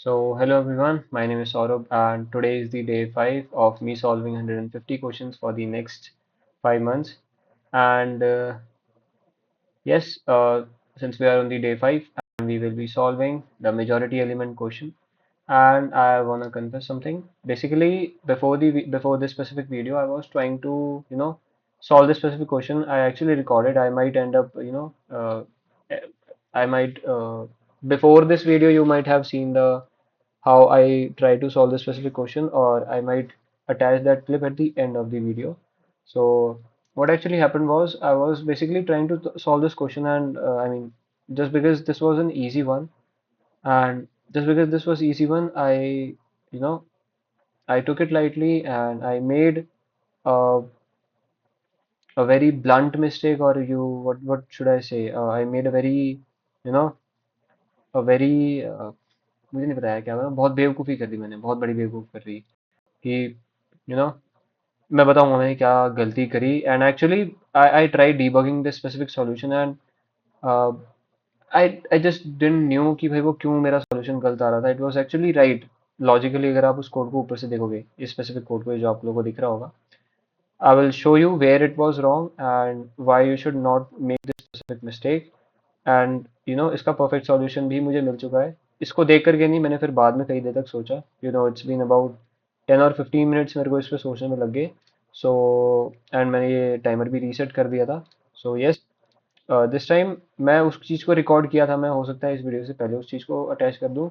Hello everyone, my name is Saurabh, and today is the day 5 of me solving 150 questions for the next 5 months. And yes, since we are on the day 5, and we will be solving the majority element question. And I want to confess something. Basically, before this specific video, I was trying to, solve this specific question. I actually recorded. I might end up, eh, I might, before this video, you might have seen the how I try to solve the specific question, or I might attach that clip at the end of the video. So what actually happened was I was basically trying to solve this question, and just because this was an easy one, and just because this was easy one, you know, I took it lightly and I made a, a very blunt mistake, or what should I say? I made a very, you know, a very मुझे नहीं पता है क्या बहुत बेवकूफ़ी कर दी मैंने बहुत बड़ी बेवकूफ़ी कर दी कि यू नो मैं बताऊंगा मैंने क्या गलती करी and actually I try debugging this specific solution and I I just didn't knew कि भाई वो क्यों मेरा सॉल्यूशन गलत आ रहा था it was actually right logically अगर आप उस कोड को ऊपर से देखोगे इस स्पेसिफिक कोड को ये जो आप लोगों को दिख रहा होगा I will show you where it was wrong and why you should not make this specific mistake and इसका perfect solution भी मुझे मिल चुका है इसको देख करके नहीं मैंने फिर बाद में कई देर तक सोचा it's been about 10 और 15 मिनट्स मेरे को इस पे सोचने में लग गए सो एंड मैंने ये टाइमर भी रीसेट कर दिया था सो यस दिस टाइम मैं उस चीज़ को रिकॉर्ड किया था मैं हो सकता है इस वीडियो से पहले उस चीज़ को अटैच कर दूं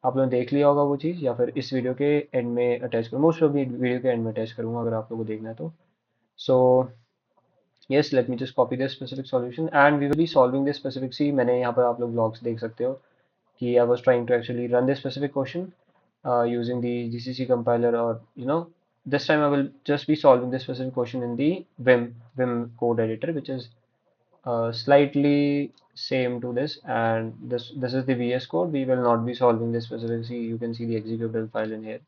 आप लोगों ने देख लिया होगा वो चीज़ या फिर इस वीडियो के एंड में अटैच करूँ मोस्ट ऑफ वीडियो के एंड में अटैच करूँगा अगर आप लोगों को देखना है तो so yes let me just copy this specific solution and we will be solving this specific C मैंने यहाँ पर आप लोग logs देख सकते हो कि I was trying to actually run this specific question using the GCC compiler or this time I will just be solving this specific question in the Vim code editor which is slightly same to this and this is the VS code we will not be solving this specific C you can see the executable file in here.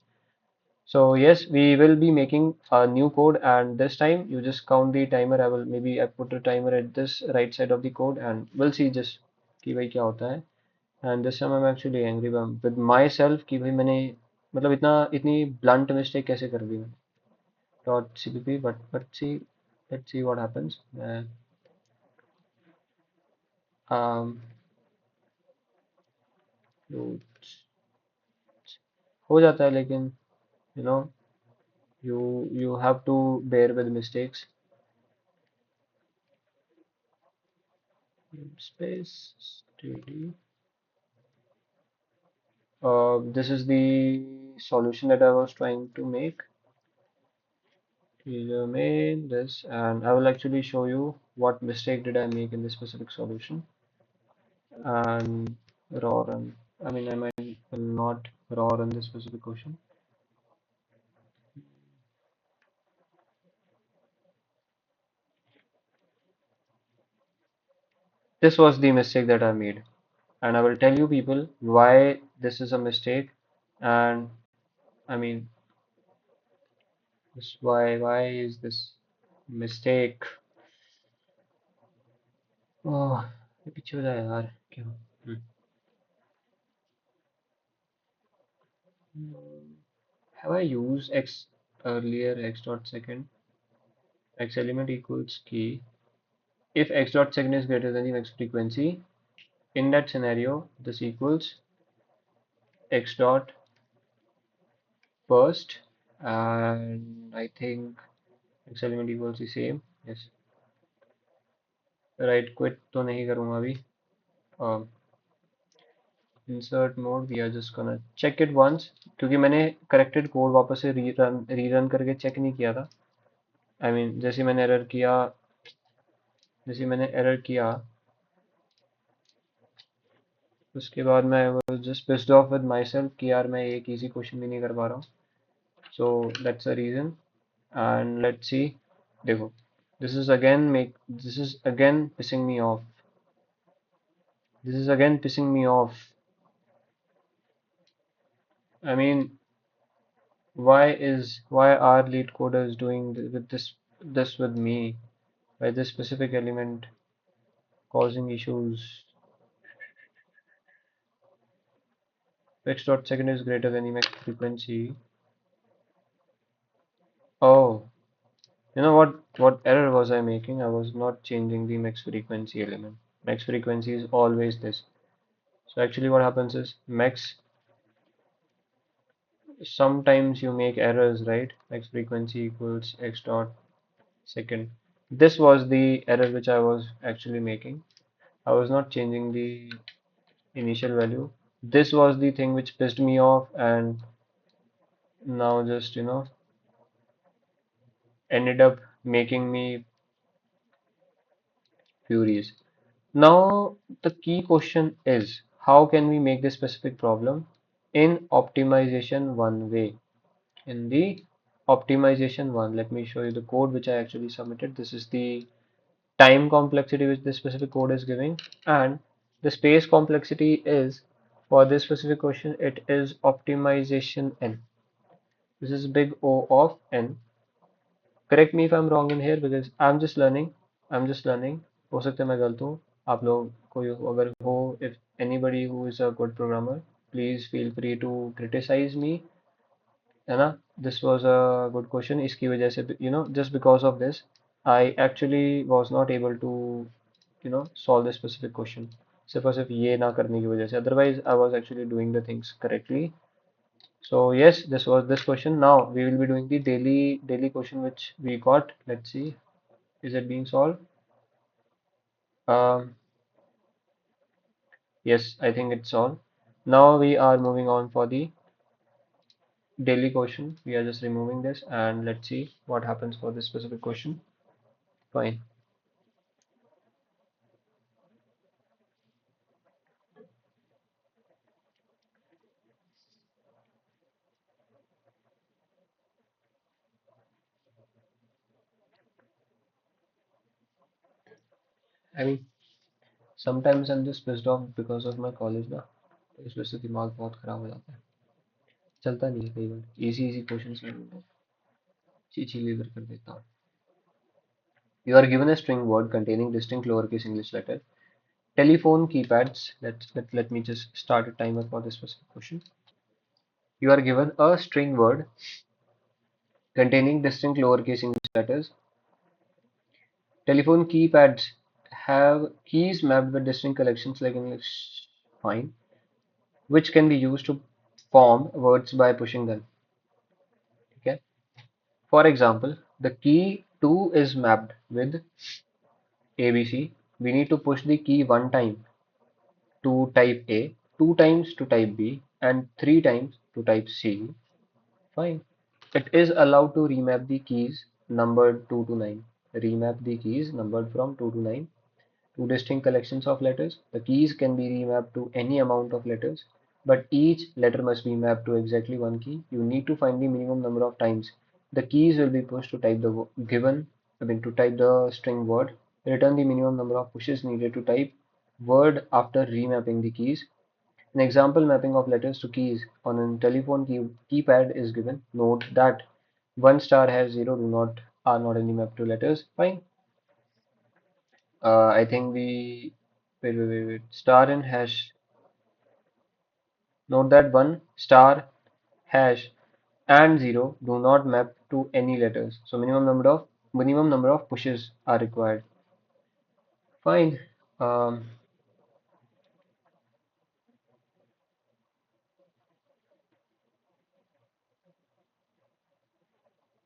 So yes, we will be making a new code and this time you just count the timer. I put a timer at this right side of the code and we'll see just कि भाई क्या होता है. And this time I'm actually angry with myself कि भाई मैंने मतलब इतनी blunt mistake कैसे कर दी मैंने. Dot cpp but let's see what happens. Um, तो हो जाता है लेकिन you know you have to bear with mistakes. Space std. This is the solution that I was trying to make. User made this, and I will actually show you what mistake did I make in this specific solution. And raw run. I might will not raw run this specific question. This was the mistake that I made, and I will tell you people why this is a mistake, and I mean, why is this mistake? Oh, ये पीछे हो जाए यार क्यों? Hmm. Have I used x earlier x dot second x element equals key if x dot second is greater than the next frequency in that scenario this equals x dot first and I think x element equals the same yes right quit तो नहीं करूँगा अभी um, insert mode we are just gonna check it once क्योंकि मैंने corrected code वापस से rerun करके check नहीं किया था जैसे मैंने एरर किया उसके बाद मैं was just pissed off with myself कि यार मैं एक easy question भी नहीं कर पा रहा हूँ so that's the reason and let's see देखो this is again pissing me off I mean why are lead coders doing with this with me by this specific element causing issues X dot second is greater than the max frequency. Oh, you know what error was I making? I was not changing the max frequency element. Max frequency is always this. So actually what happens is max, sometimes you make errors, right? Max frequency equals X dot second. This was the error which I was actually making. I was not changing the initial value. This was the thing which pissed me off and now just, ended up making me furious. Now, the key question is how can we make this specific problem in optimization one way? In the optimization one, let me show you the code which I actually submitted. This is the time complexity which this specific code is giving, and the space complexity is for this specific question, it is optimization n. This is big O of n. Correct me if I'm wrong in here because I'm just learning. हो सकता है मैं गलत हूँ. आप लोग कोई अगर हो, if anybody who is a good programmer, please feel free to criticize me. है ना? This was a good question. इसकी वजह से, just because of this, I actually was not able to, solve this specific question. सिर्फ और सिर्फ ये ना करने की वजह से. Otherwise, I was actually doing the things correctly. So yes, this was this question. Now we will be doing the daily question which we got. Let's see, is it being solved? Um, yes, I think it's solved. Now we are moving on for the daily question. We are just removing this and let's see what happens for this specific question. Fine. I mean, sometimes I'm just pissed off because of my college ना, तो इस वजह से दिमाग बहुत खराब हो जाता है. चलता नहीं है कई बार. इजी इजी क्वेश्चंस में मैं चीची लेकर कर देता हूँ. You are given a string word containing distinct lowercase English letter. Telephone keypads. Let me just start a timer for this specific question. You are given a string word containing distinct lowercase English letters. Telephone keypads have keys mapped with distinct collections like English fine, which can be used to form words by pushing them. Okay. For example, the key 2 is mapped with ABC. We need to push the key one time to type A, two times to type B, and three times to type C. Fine. It is allowed to remap the keys numbered 2 to 9. Remap the keys numbered from 2 to 9 to distinct collections of letters. The keys can be remapped to any amount of letters, but each letter must be mapped to exactly one key. You need to find the minimum number of times the keys will be pushed to type the to type the string word. Return the minimum number of pushes needed to type word after remapping the keys. An example mapping of letters to keys on a telephone keypad is given. Note that one star has zero do not are not any map to letters. Fine. I think we wait. Star and hash. Note that one star, hash, and zero do not map to any letters. So minimum number of pushes are required. Fine. Um,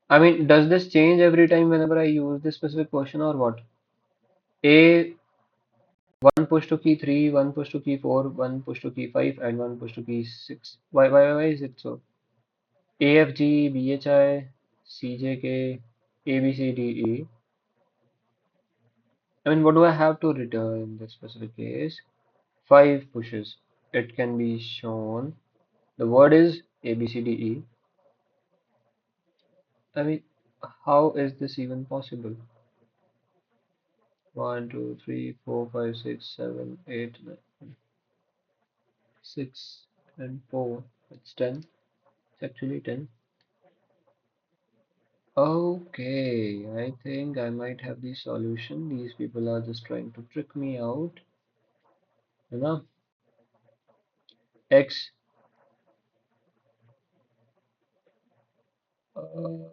I mean, does this change every time whenever I use this specific question or what? A one push to key 3, one push to key 4, one push to key 5, and one push to key 6. Why is it so? A F G B H I C J K A B C D E. I mean, what do I have to return in this specific case? 5 pushes. It can be shown. The word is A B C D E. I mean, how is this even possible? 1, 2, 3, 4, 5, 6, 7, 8, 9, 6, and 4. It's 10. It's actually 10. Okay, I think I might have the solution. These people are just trying to trick me out. You know, X Uh,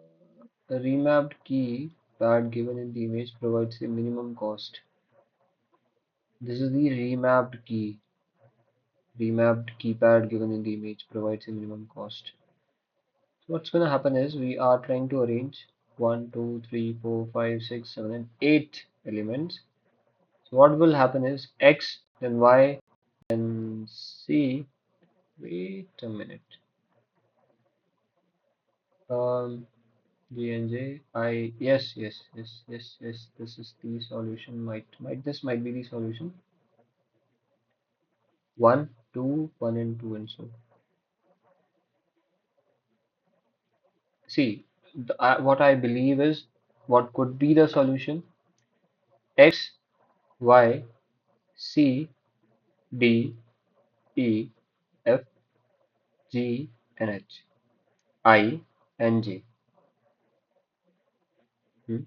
a remapped key pad given in the image provides the minimum cost. This is the remapped keypad given in the image provides a minimum cost. So what's going to happen is we are trying to arrange 1, 2, 3, 4, 5, 6, 7, and 8 elements. So what will happen is X, then Y, then C. Wait a minute. Um, G and J. Yes. This is the solution. Might be the solution. One and two, and so. See, what I believe is what could be the solution: X, Y, C, D, E, F, G, and H, I, and J. Hmm?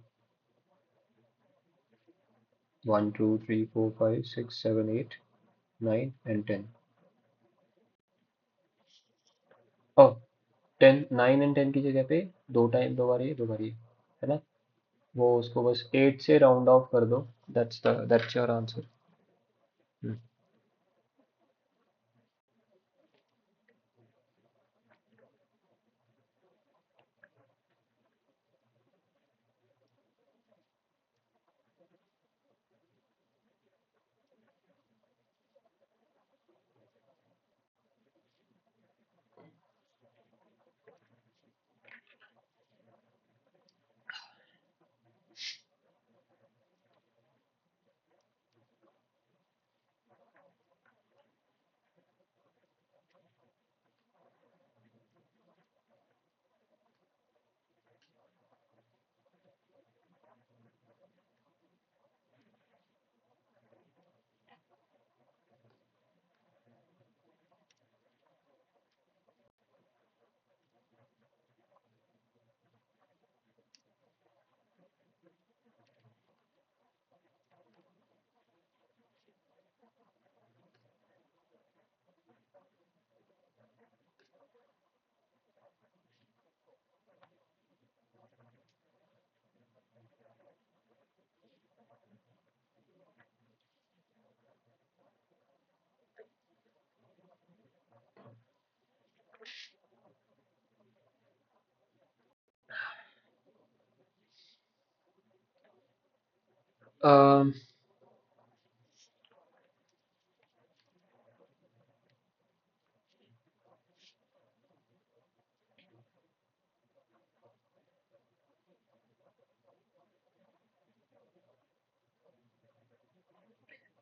1, 2, 3, 4, 5, 6, 7, 8, 9, and 10. Oh, 10, 9 and 10 की जगह पे दो बार ये है ना? वो उसको बस 8 से राउंड ऑफ कर दो. That's your answer. Hmm. Um,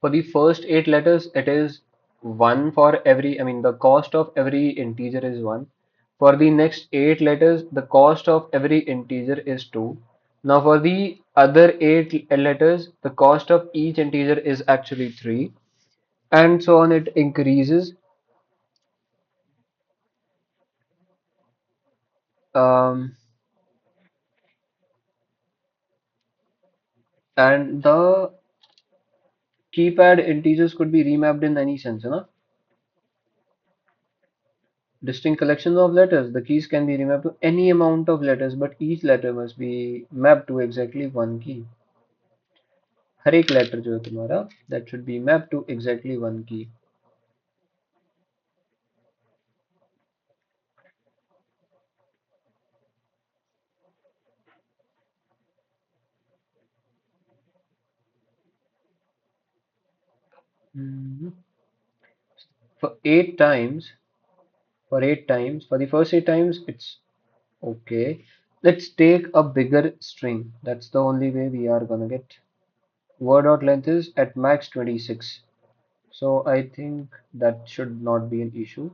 for the first 8 letters, it is one for every, I mean, the cost of every integer is one. For the next 8 letters, the cost of every integer is two. Now, for the other 8 letters, the cost of each integer is actually three, and so on. It increases. Um, and the keypad integers could be remapped in any sense, no? Distinct collections of letters. The keys can be remapped to any amount of letters, but each letter must be mapped to exactly one key. हर एक letter जो है तुम्हारा that should be mapped to exactly one key. Mhm. For 8 times, for the first 8 times, it's okay. Let's take a bigger string. That's the only way we are gonna get. Word dot length is at max 26. So I think that should not be an issue.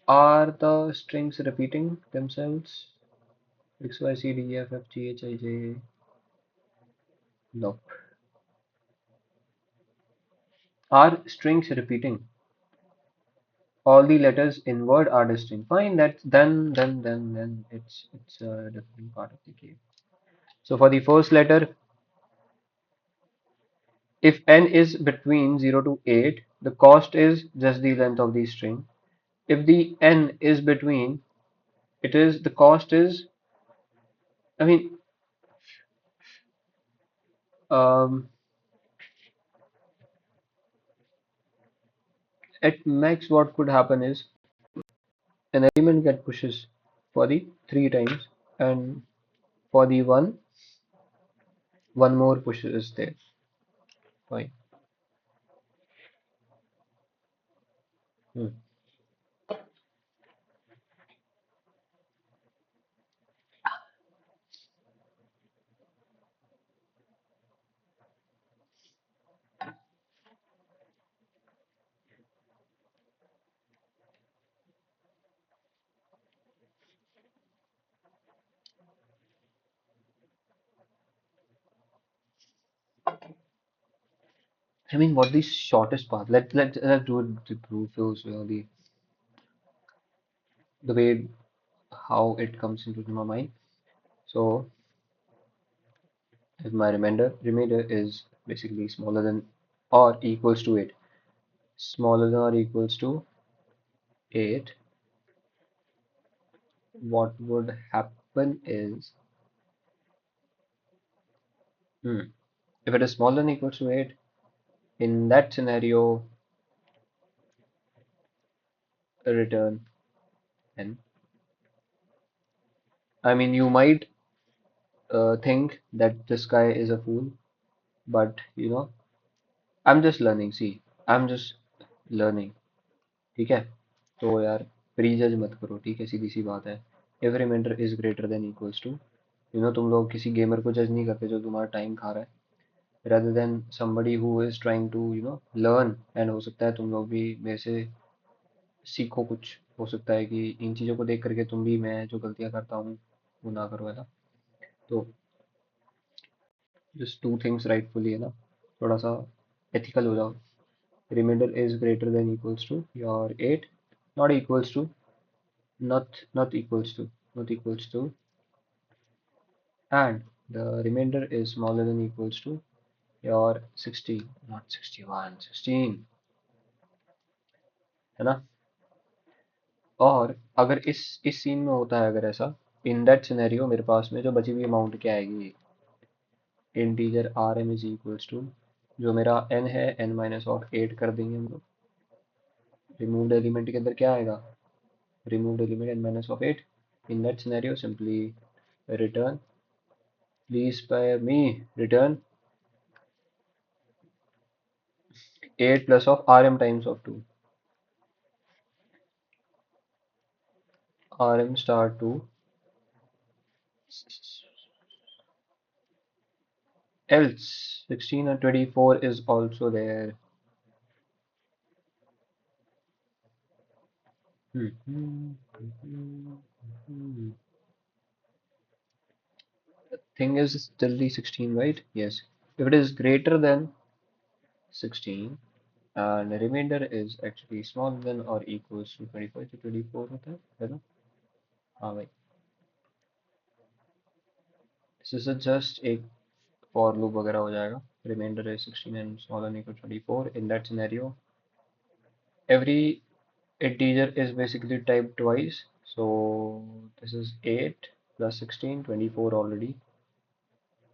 Are the strings repeating themselves? X, Y, C, D, E, F, F, G, H, I, J. Nope. Are strings repeating? All the letters in word are distinct. Fine, that's then it's a different part of the game. So for the first letter, if n is between 0 to 8, the cost is just the length of the string. If the n is between It is the cost is, I mean, um, at max what could happen is an element get pushes for the three times, and for the one more push is there. Fine. Hmm. I mean, what the shortest path? Let's do it to prove those, the way how it comes into my mind. So if my remainder is basically smaller than or equals to 8, smaller than or equals to 8, what would happen is, hmm, if it is smaller than or equals to 8, in that scenario, return n. I mean, you might think that this guy is a fool, but I'm just learning. See, I'm just learning. ठीक है? तो यार pre जज मत करो, ठीक है? सीधी सी बात है. If remainder is greater than equals to, तुम लोग किसी गेमर को जज नहीं करते जो तुम्हारा टाइम खा रहा है, rather than somebody who is trying to learn. And हो सकता है तुम लोग भी मेरे से सीखो कुछ. हो सकता है कि इन चीज़ों को देख करके तुम भी मैं जो गलतियाँ करता हूँ वो ना करो, है ना? तो just do things rightfully, है ना? थोड़ा सा ethical हो जाओ. Remainder is greater than equals to your 8, not equals to, not equals to, not equals to, and the remainder is smaller than equals to your 60, not 61, 16, है ना? और अगर इस सीन में होता है, अगर ऐसा, इन दैट सिनेरियो मेरे पास में जो बची हुई अमाउंट क्या आएगी, integer R M is equals to, जो मेरा एन है, एन माइनस ऑफ 8 कर देंगे हम लोग. रिमूव्ड एलिमेंट के अंदर क्या आएगा? Removed element N minus of 8. In that scenario simply return, please spare me, return 8 plus of rm times of 2, rm star 2, else 16 and 24 is also there. Thing is still the 16, right? Yes. If it is greater than 16 and the remainder is actually smaller than or equals to 24, तो 24 होता है ना? हाँ भाई. This is just एक for loop वगैरह हो जाएगा. Remainder is 16 and smaller than equal to 24. In that scenario, every integer is basically typed twice. So this is 8 plus 16, 24 already.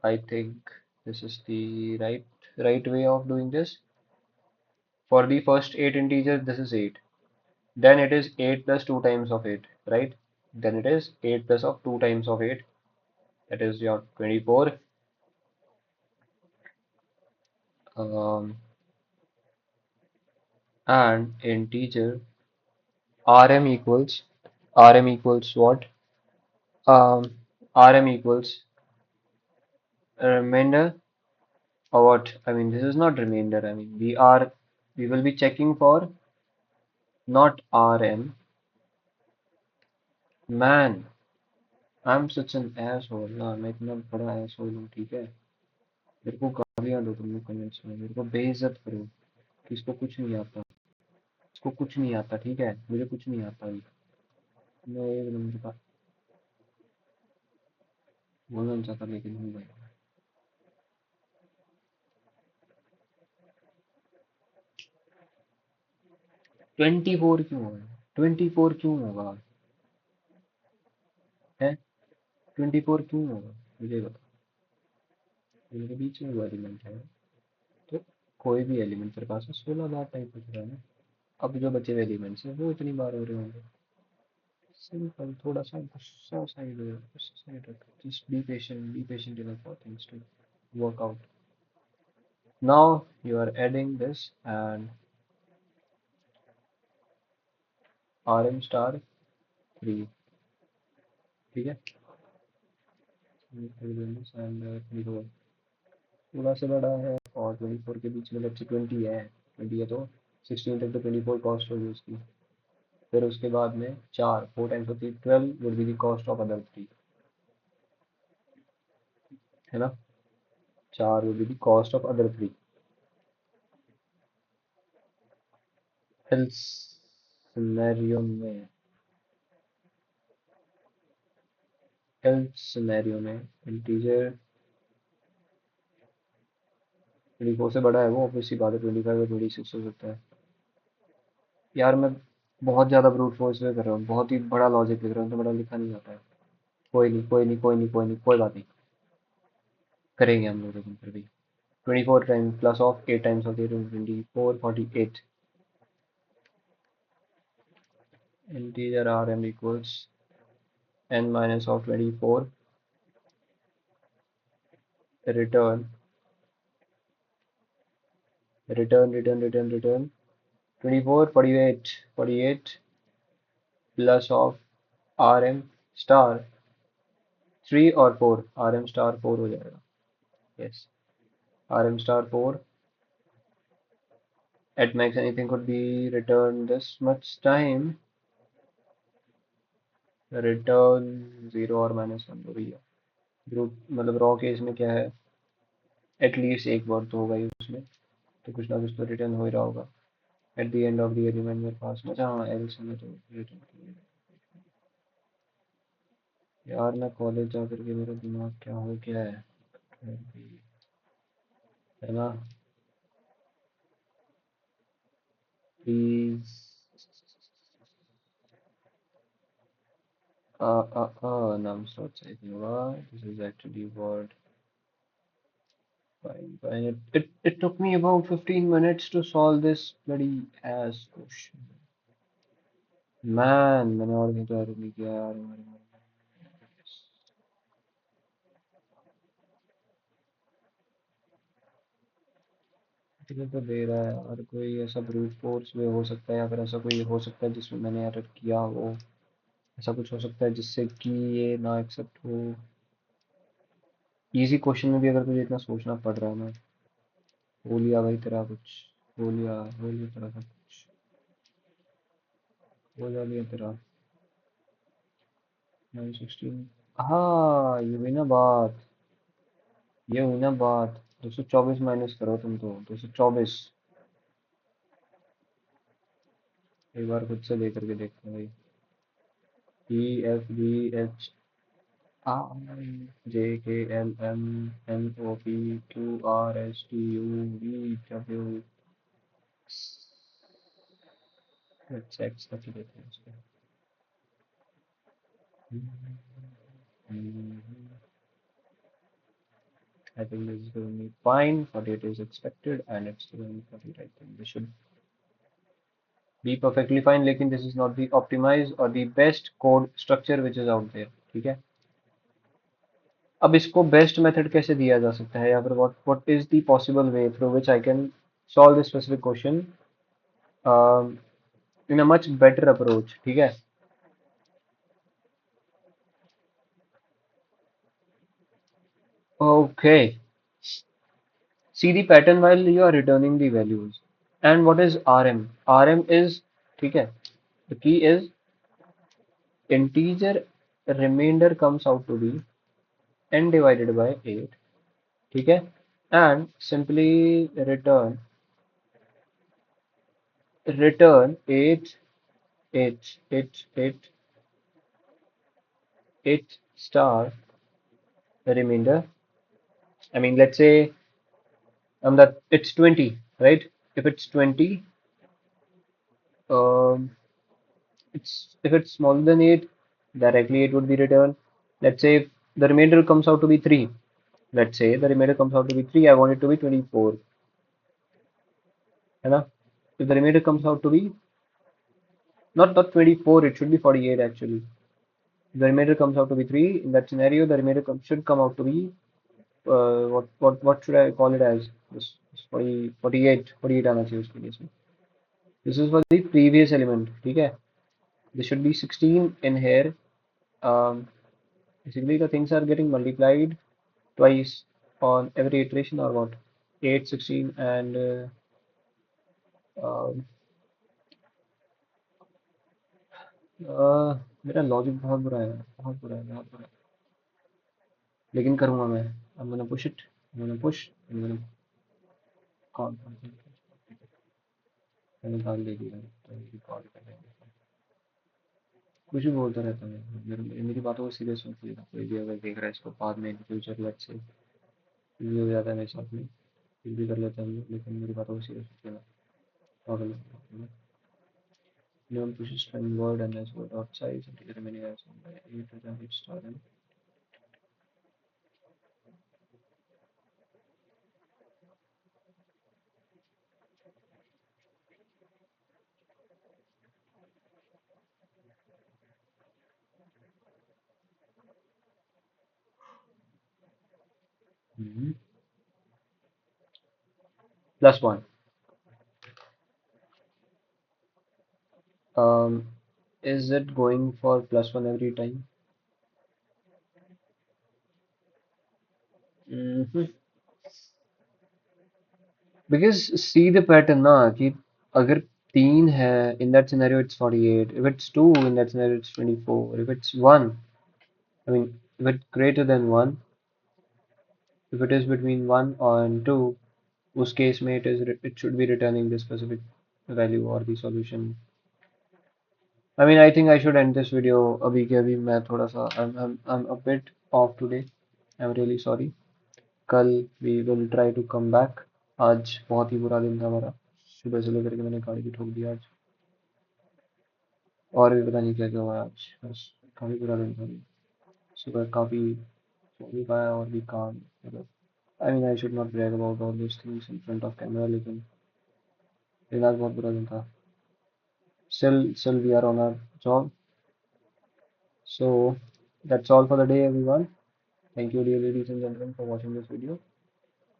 I think this is the right way of doing this. For the first 8 integers, this is 8. Then it is 8 plus 2 times of 8, right? Then it is 8 plus of 2 times of 8. That is your 24. Um, and integer rm equals what? Rm equals remainder or what? I mean, this is not remainder. I mean, we will be checking for not rm. Man, I'm such an asshole ना. मैं इतना बड़ा asshole हूँ, ठीक है? मेरे को गालियाँ दो तुम लोग कमेंट्स में, मेरे को बेइज्जत करो कि इसको कुछ नहीं आता, इसको कुछ नहीं आता, ठीक है? मुझे कुछ नहीं आता ये. मैं एक नंबर का बोलना नहीं चाहता लेकिन हूँ भाई. 24 क्यों होगा? 24 क्यों होगा? है 24 क्यों होगा मुझे बता। इनके बीच में वो एलिमेंट है तो कोई भी एलिमेंट तेरे पास 16 बार टाइप हो रहा है ना। अब जो बचे हुए एलिमेंट्स हैं वो इतनी बार हो रहे होंगे। सिंपल, थोड़ा सा गुस्सा साइड हो, गुस्सा साइड रख, just be patient enough for things to work out. Now you are adding this and rm star 3, ठीक है। and 24 थोड़ा सा बड़ा है और 24 के बीच में लेट्स से 20 है। 20 है तो 16 तक तो 24 कॉस्ट होगी उसकी। फिर उसके बाद में 4 times of 12 would be the cost of other 3, है ना। 4 would be the cost of other 3। Else scenario में इंटीजर 24 से बड़ा है वो, ऑब्वियसली बात है। 25 या 26 हो सकता है। यार मैं बहुत ज़्यादा ब्रूट फोर्स में कर रहा हूँ, बहुत ही बड़ा लॉजिक लिख रहा हूँ तो बड़ा लिखा नहीं जाता है। कोई नहीं, कोई नहीं, कोई नहीं, कोई नहीं, कोई बात नहीं, करेंगे हम लोग लेकिन फिर भी। 24 times plus of 8 times of 8 24 48 integer R M equals n minus of 24 return return 24 48 plus of R M star 3 और 4, आर एम स्टार 4 हो जाएगा। Yes, R M star 4 at max anything could be returned this much time, return 0 और -1 तो भैया group मतलब raw case में क्या है, एटलीस्ट एक वर्ड तो होगा ही उसमें, तो कुछ ना कुछ तो रिटर्न हो ही रहा होगा at the end of the element मेरे पास में। हाँ एल्स में तो रिटर्न किया। यार मैं कॉलेज जा करके मेरा दिमाग क्या हो गया है, है ना। प्लीज नाम स्लॉट सही नहीं हुआ, this is actually word fine. It took me about 15 minutes to solve this bloody ass question. Man, मैंने और नहीं तो नहीं किया यार मुझे तो दे रहा है और कोई ऐसा ब्रूट फोर्स में हो सकता है या फिर ऐसा कोई हो सकता है जिसमें मैंने एरर किया हो। ऐसा कुछ हो सकता है जिससे कि ये ना एक्सेप्ट हो। इजी क्वेश्चन में भी अगर तुझे इतना सोचना पड़ रहा है ना, हो लिया भाई तेरा कुछ, हो लिया तेरा सब कुछ, हो जा लिया तेरा 916। हाँ ये हुई ना बात, ये हुई ना बात। 224 माइनस करो तुम तो 224। एक बार खुद से लेकर के देखते हैं भाई। E F G H I J K L M N O P Q R S T U V W. Let's X करके देखते हैं इसको। I think this is going to be fine. 48 is expected and it's going to be 48. I think this should be perfectly fine. लेकिन this is not the optimized or the best code structure which is out there, ठीक है। अब इसको best method कैसे दिया जा सकता है या फिर what is the possible way through which I can solve this specific question in a much better approach, ठीक है। Okay, see the pattern while you are returning the values and what is RM. RM is, ठीक है, the key is integer remainder comes out to be n divided by 8, ठीक है, and simply return 8 8 8 8 8 star remainder. I mean, let's say that it's 20, right? If it's 20, um, it's if it's smaller than 8, directly it would be returned. Let's say if the remainder comes out to be 3. Let's say the remainder comes out to be 3. I want it to be 24. है ना? If the remainder comes out to be not 24, it should be 48 actually. If the remainder comes out to be 3, in that scenario, the remainder should come out to be what should I call it as? This 40, 48, 48 आना चाहिए उसके लिए इसमें. This is for the previous element, ठीक है? There should be 16 in here. Um, Basically, the things are getting multiplied twice on every iteration or what? 8, 16, and uh, मेरा logic बहुत बुरा है, बहुत बुरा है, बहुत बुरा है. लेकिन करूँगा मैं. I'm gonna push it. I'm gonna push. I'm gonna call. मैंने डाल दे दिया तो रिकॉर्ड कर लेंगे. कुछ भी बोलता रहता है. मेरी बातों को सीरियस मत लेना. कोई भी अगर देख रहा है इसको बाद में इन फ्यूचर लेट्स से कुछ भी हो जाता है मेरे साथ में कुछ भी कर लेता हूँ लेकिन मेरी बातों को सीरियस मत लेना. पागल है. Minimum pushes string word and as word dot size and the remaining as one by 8 to the each star and plus 1. Um, is it going for plus 1 every time? Mhm. Because see the pattern ना कि अगर 3 है in that scenario it's 48. If it's 2 in that scenario it's 24. If it's 1, I mean if it's greater than 1, if it is between 1 and 2, उस case में it should be returning the specific value or the solution. I mean I think I should end this video अभी के अभी मैं थोड़ा सा I'm a bit off today. I'm really sorry. कल we will try to come back. आज बहुत ही बुरा दिन था हमारा. सुबह से लेकर के मैंने गाड़ी भी ठोक दिया आज. और भी पता नहीं क्या क्या हुआ आज. बस काफी बुरा दिन था. सुबह काफी सो भी पाया और भी काम मतलब. I mean I should not brag about all these things in front of camera लेकिन आज बहुत बुरा दिन था. Still we are on our job. So that's all for the day everyone. Thank you dear ladies and gentlemen for watching this video.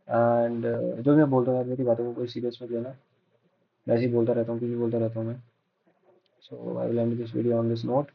And जो मैं बोलता हूँ यार मेरी बातों को कोई सीरियस मत लेना. मैं ऐसे ही बोलता रहता हूँ कुछ भी बोलता रहता हूँ मैं. So I will end this video on this note.